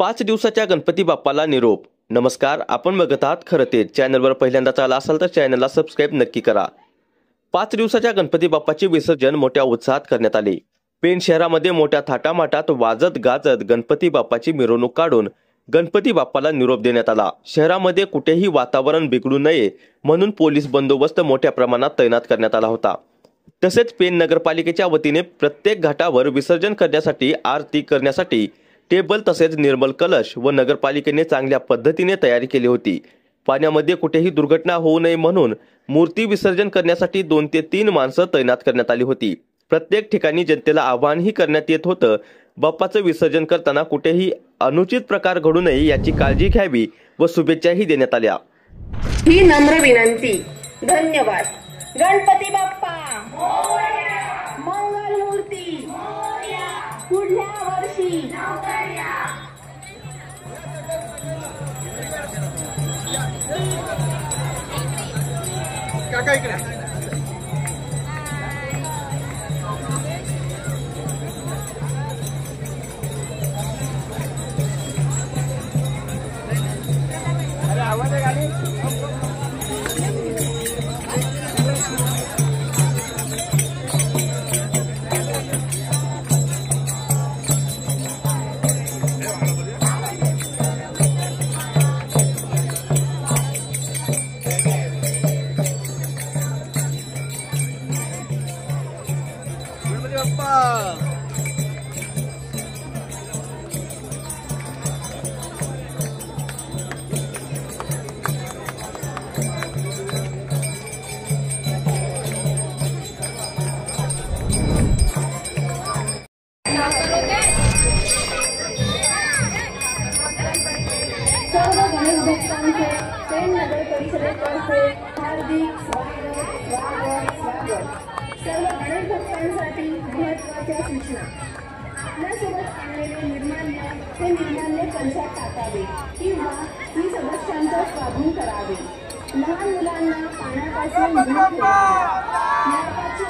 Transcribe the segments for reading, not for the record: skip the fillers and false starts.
5 दिवसाच्या गणपती बाप्पाला निरोप. नमस्कार, आपण बघत आहात खरं तेच. चॅनलवर पहिल्यांदाच आला असाल तर चॅनलला सबस्क्राईब नक्की करा. 5 दिवसाच्या गणपती बाप्पाचे विसर्जन मोठ्या उत्साहात करण्यात आले. पेण शहरामध्ये मोठ्या थाटामाटात वाजत गाजत गणपती बाप्पाची मिरवणूक काढून गणपती बाप्पाला निरोप देण्यात आला. शहरामध्ये कुठेही वातावरण बिघडू नये म्हणून पोलीस बंदोबस्त मोठ्या प्रमाणात तैनात करण्यात आला होता. तसेच पेण नगरपालिकेच्या वतीने प्रत्येक घाटावर विसर्जन करण्यासाठी आरती करण्यासाठी टेबल तसेच निर्मल कलश व नगरपालिकेने चांगल्या पद्धतीने तयारी केली होती. पाण्यामध्ये कुठेही दुर्घटना होऊ नये म्हणून मूर्ती विसर्जन करण्यासाठी 2 ते 3 माणसं तैनात करण्यात आली होती. प्रत्येक ठिकाणी जनतेला आवाहनही करण्यात येत होतं. बाप्पाचं विसर्जन करताना कुठेही अनुचित प्रकार घडू नये याची काळजी घ्यावी व शुभेच्छाही देण्यात आल्या. ही नम्र विनंती. धन्यवाद. गणपती बाप्पा मोरया, मंगल मूर्ती मोरया, पुढल्या वर्षी काका इकडे. सर्व गणेश भक्तांचे पेण नगर परिषदेतर्फे हार्दिक स्वागत. सर्व गणेश भक्तांसाठी महत्त्वाच्या सूचना. आपल्यासोबत आणलेले निर्माल्य हे निर्माल्य कलशात टाकावे किंवा ही सदस्यांचा स्वाधीन करावे. लहान मुलांना पाण्यापासून दूर ठेवावे. नरकाची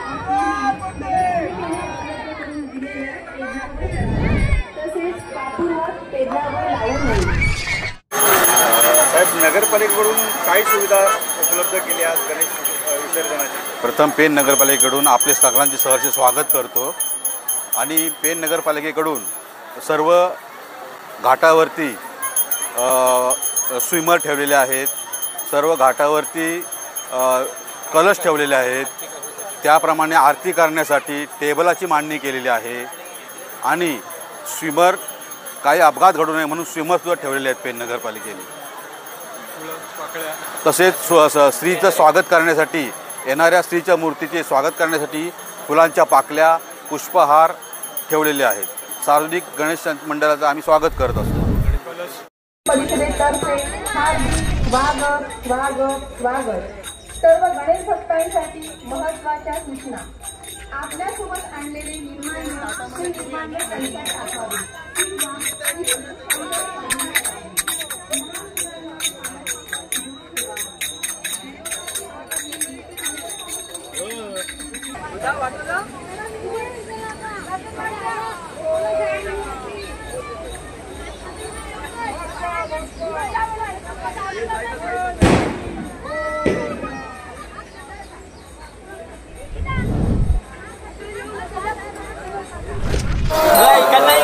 तसेच कापूरवर टेबलावर लावू नये. साहेब, नगरपालिकेकडून काही सुविधा उपलब्ध केली आज गणेश विसर्जनाची? प्रथम पेण नगरपालिकेकडून आपले सगळ्यांचे सहर्ष स्वागत करतो. आणि पेण नगरपालिकेकडून सर्व घाटावरती स्विमर ठेवलेले आहेत. सर्व घाटावरती कलश ठेवलेले आहेत. त्याप्रमाणे आरती करण्यासाठी टेबलाची मांडणी केलेली आहे. आणि स्विमर काही अपघात घडू नये म्हणून स्विमरसुद्धा ठेवलेले आहेत पेण नगरपालिकेने. तसेच स्त्रीचं स्वागत करण्यासाठी येणाऱ्या स्त्रीच्या मूर्तीचे स्वागत करण्यासाठी फुलांच्या पाकल्या पुष्पहार ठेवलेले आहेत. सार्वजनिक गणेश मंडळाचं आम्ही स्वागत करत असतो. परिषदेतर्फे हार्दिक स्वागत. सर्व गणेश भक्तांसाठी महत्त्वाच्या सूचना. आपल्यासोबत आणलेले निर्माल्य कलशात टाकावे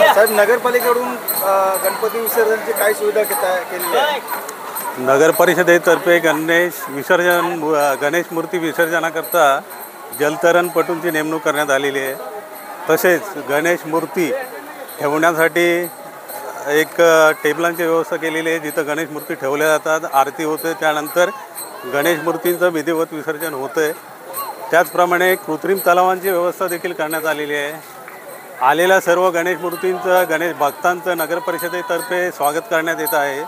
साहेब, नगरपालिकेकडून गणपती विसर्जनाची काही सुविधा केली आहे? नगर परिषदेतर्फे गणेश मूर्ती विसर्जनाकरता जलतरणपटूंची नेमणूक करण्यात आलेली आहे. तसेच गणेश मूर्ती ठेवण्यासाठी एक टेबलांची व्यवस्था केलेली आहे, जिथं गणेश मूर्ती ठेवल्या जातात, आरती होते, त्यानंतर गणेश मूर्तींचं विधिवत विसर्जन होतं आहे. त्याचप्रमाणे कृत्रिम तलावांची व्यवस्था देखील करण्यात आलेली आहे. आलेल्या सर्व गणेश मूर्तींचं गणेश भक्तांचं नगर परिषदेतर्फे स्वागत करण्यात येत आहे.